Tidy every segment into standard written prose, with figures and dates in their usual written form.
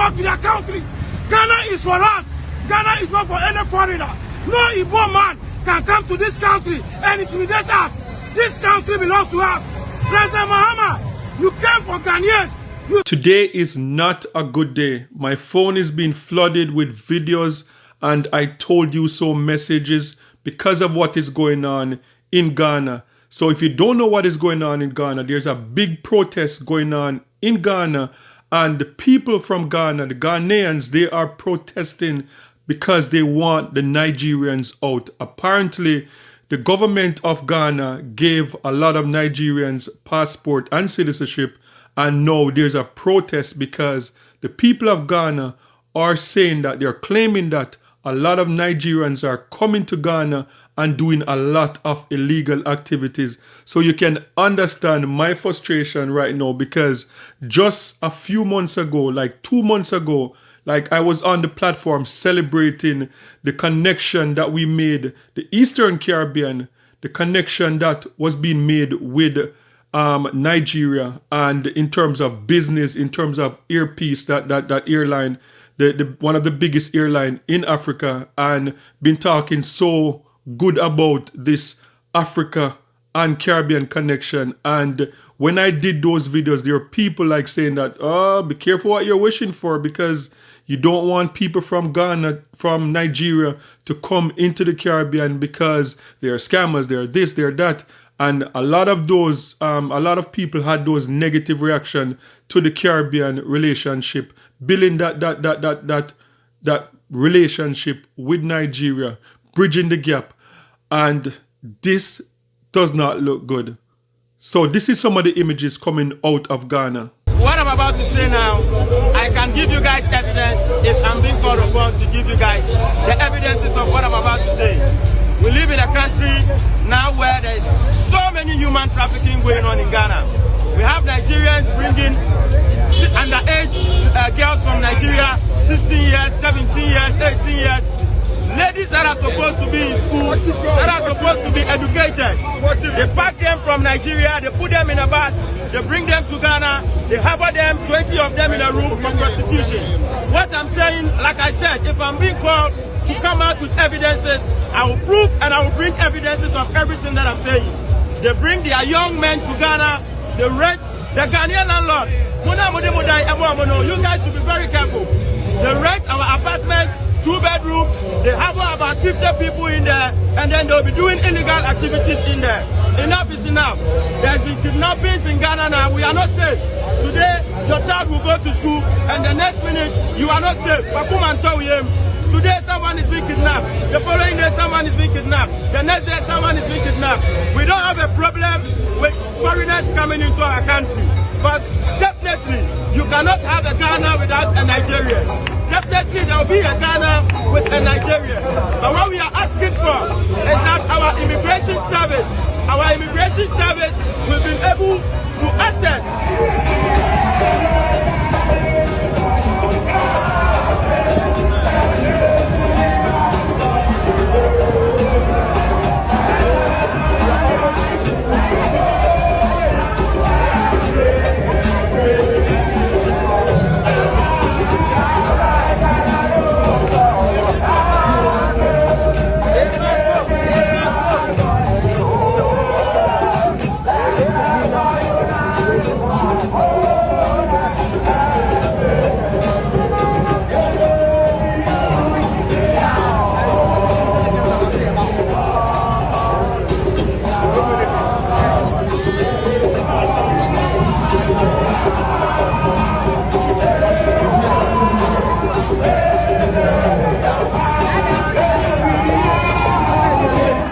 back to their country. Ghana is for us. Ghana is not for any foreigner. No Igbo man can come to this country and intimidate us. This country belongs to us. President Mahama, you came for Ghanaians. Today is not a good day. My phone is being flooded with videos and I told you so messages because of what is going on in Ghana. So if you don't know what is going on in Ghana, there's a big protest going on in Ghana, and the people from Ghana, the Ghanaians, they are protesting because they want the Nigerians out. Apparently, the government of Ghana gave a lot of Nigerians passport and citizenship, and now there's a protest because the people of Ghana are saying that they're claiming that a lot of Nigerians are coming to Ghana and doing a lot of illegal activities. So you can understand my frustration right now, because just a few months ago, like 2 months ago, like I was on the platform celebrating the connection that we made, the Eastern Caribbean, the connection that was being made with Nigeria, and in terms of business, in terms of earpiece, that airline, the one of the biggest airline in Africa, and been talking so good about this Africa and Caribbean connection. And when I did those videos, there were people like saying that, oh, be careful what you're wishing for, because you don't want people from Ghana, from Nigeria to come into the Caribbean because they're scammers, they're this, they're that. And a lot of those, a lot of people had those negative reaction to the Caribbean relationship, building that relationship with Nigeria, bridging the gap. And this does not look good. So this is some of the images coming out of Ghana. What I'm about to say now, I can give you guys evidence if I'm being called upon to give you guys the evidences of what I'm about to say. We live in a country now where there is so many human trafficking going on in Ghana. We have Nigerians bringing underage girls from Nigeria, 16 years, 17 years, 18 years, ladies that are supposed to be in school, that are supposed to be educated. They pack them from Nigeria, they put them in a bus, they bring them to Ghana, they harbor them, 20 of them in a room for prostitution. What I'm saying, like I said, if I'm being called to come out with evidences, I will prove and I will bring evidences of everything that I'm saying. They bring their young men to Ghana, they rent the Ghanaian landlords. You guys should be very careful. They rent our apartments, 2 bedrooms, they have about 50 people in there, and then they'll be doing illegal activities in there. Enough is enough. There's been kidnappings in Ghana now. We are not safe. Today, your child will go to school, and the next minute, you are not safe. Today, someone is being kidnapped. The following day, someone is being kidnapped. The next day, someone is being kidnapped. We don't have a problem with foreigners coming into our country. But definitely, you cannot have a Ghana without a Nigerian. Definitely, there will be a Ghana with a Nigerian. But what we are asking for is that our immigration service will be able to access.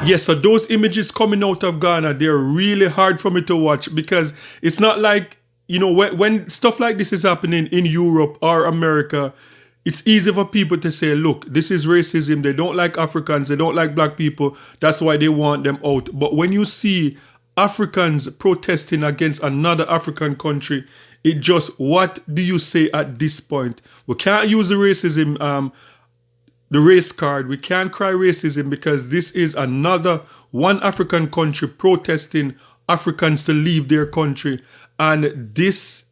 Yes, so those images coming out of Ghana, they're really hard for me to watch, because it's not like, you know, when stuff like this is happening in Europe or America, it's easy for people to say, look, this is racism. They don't like Africans. They don't like black people. That's why they want them out. But when you see Africans protesting against another African country, it just, what do you say at this point? We can't use the racism, the race card. We can't cry racism, because this is another one African country protesting Africans to leave their country. And this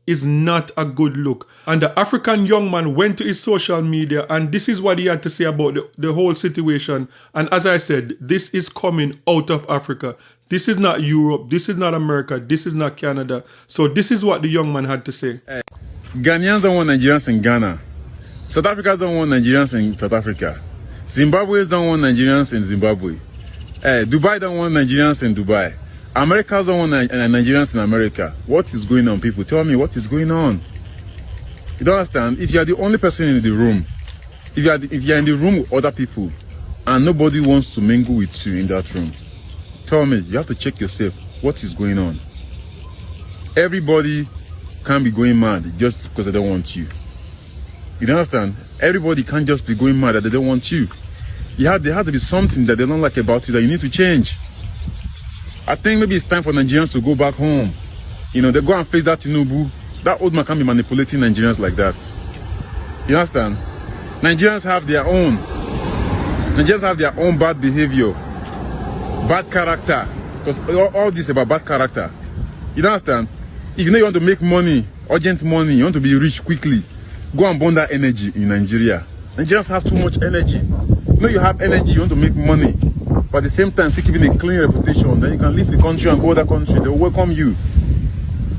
is not a good look. And the African young man went to his social media, and this is what he had to say about the whole situation. And as I said, this is coming out of Africa. This is not Europe. This is not America. This is not Canada. So this is what the young man had to say. Ghanaians don't want Nigerians in Ghana. South Africans don't want Nigerians in South Africa. Zimbabweans don't want Nigerians in Zimbabwe. Dubai don't want Nigerians in Dubai. Americans don't want Nigerians in America. What is going on, people? Tell me what is going on. You don't understand? If you are the only person in the room, if you are in the room with other people, and nobody wants to mingle with you in that room, tell me, you have to check yourself. What is going on? Everybody can't be going mad just because they don't want you. You understand? Everybody can't just be going mad that they don't want you. There has to be something that they don't like about you that you need to change. I think maybe it's time for Nigerians to go back home. You know, they go and face that Tinubu. That old man can't be manipulating Nigerians like that. You understand? Nigerians have their own. Nigerians have their own bad behavior, bad character. Because all this is about bad character. You don't understand? If you know you want to make money, urgent money, you want to be rich quickly, go and burn that energy in Nigeria. Nigerians have too much energy. You know you have energy, you want to make money. But at the same time, still keeping a clean reputation, then you can leave the country and go to other country. They will welcome you.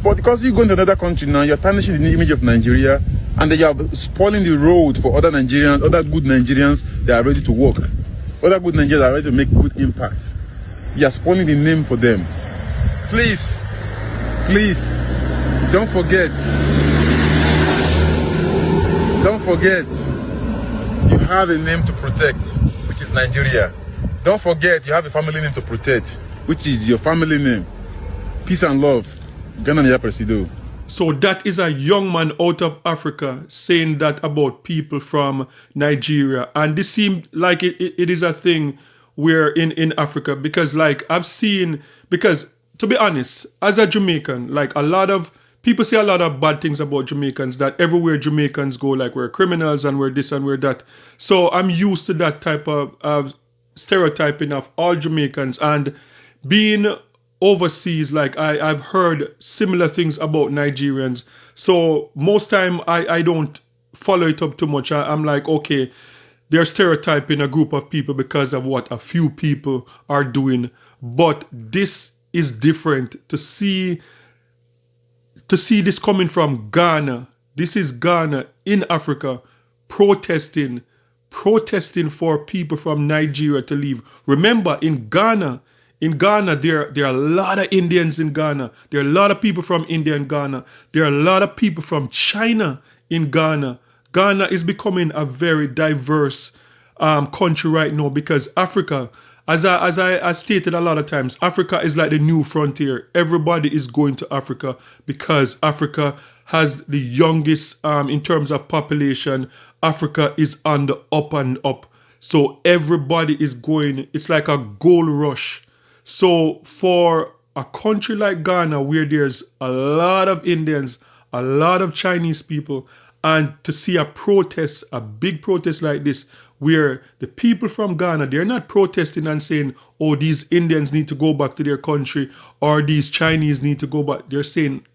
But because you go into another country now, you're tarnishing the image of Nigeria, and then you're spoiling the road for other Nigerians, other good Nigerians that are ready to work. Other good Nigerians are ready to make good impact. You're spoiling the name for them. Please, don't forget. Don't forget, you have a name to protect, which is Nigeria. Don't forget, you have a family name to protect, which is your family name. Peace and love. Ghana Nigeria Presido. So that is a young man out of Africa saying that about people from Nigeria. And this seemed like it is a thing where in Africa, because like I've seen, because to be honest, as a Jamaican, like a lot of people say a lot of bad things about Jamaicans, that everywhere Jamaicans go, like we're criminals and we're this and we're that. So I'm used to that type of stereotyping of all Jamaicans, and being overseas, like I've heard similar things about Nigerians. So most time I don't follow it up too much. I'm like, okay, they're stereotyping a group of people because of what a few people are doing. But this is different. To see this coming from Ghana. This is Ghana in Africa protesting for people from Nigeria to leave. Remember, in Ghana, there are a lot of Indians in Ghana. There are a lot of people from India in Ghana. There are a lot of people from China in Ghana. Ghana is becoming a very diverse country right now, because Africa, as I stated a lot of times, Africa is like the new frontier. Everybody is going to Africa because Africa has the youngest in terms of population. Africa is on the up and up. So everybody is going. It's like a gold rush. So for a country like Ghana, where there's a lot of Indians, a lot of Chinese people, and to see a protest, a big protest like this, where the people from Ghana, they're not protesting and saying, oh, these Indians need to go back to their country, or these Chinese need to go back. They're saying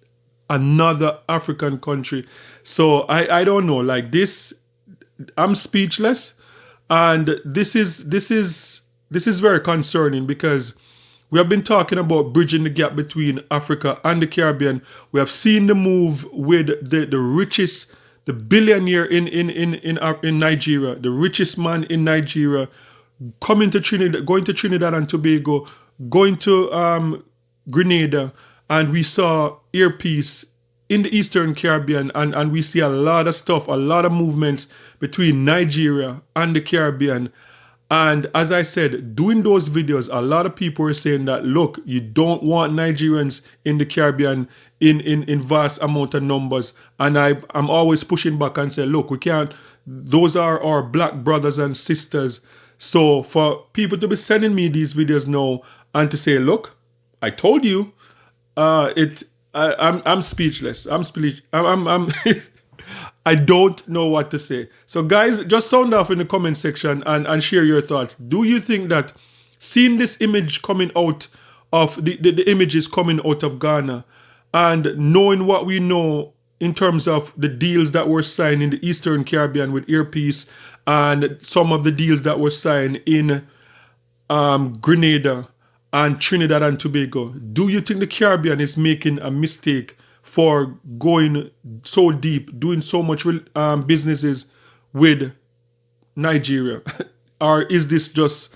another African country. So I don't know, like this, I'm speechless. And this is very concerning, because we have been talking about bridging the gap between Africa and the Caribbean. We have seen the move with the richest, the billionaire in Nigeria, the richest man in Nigeria, coming to Trinidad, going to Trinidad and Tobago, going to Grenada, and we saw earpiece in the Eastern Caribbean, and we see a lot of stuff, a lot of movements between Nigeria and the Caribbean. And as I said, doing those videos, a lot of people are saying that, look, you don't want Nigerians in the Caribbean in vast amount of numbers. And I'm always pushing back and say, look, we can't, those are our black brothers and sisters. So for people to be sending me these videos now and to say, look, I told you, I'm speechless. I don't know what to say. So guys, just sound off in the comment section and share your thoughts. Do you think that seeing this image coming out of the images coming out of Ghana, and knowing what we know in terms of the deals that were signed in the Eastern Caribbean with Earpiece and some of the deals that were signed in Grenada and Trinidad and Tobago. Do you think the Caribbean is making a mistake for going so deep, doing so much businesses with Nigeria? Or is this just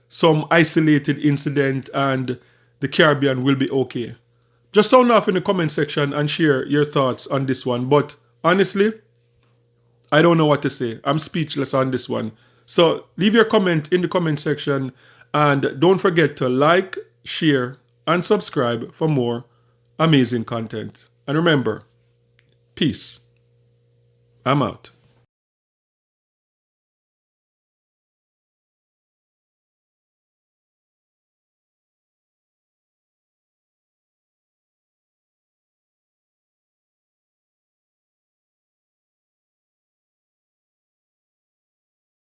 some isolated incident and the Caribbean will be okay? Just sound off in the comment section and share your thoughts on this one. But honestly, I don't know what to say. I'm speechless on this one. So leave your comment in the comment section and don't forget to like, share, and subscribe for more amazing content. And remember, peace. I'm out.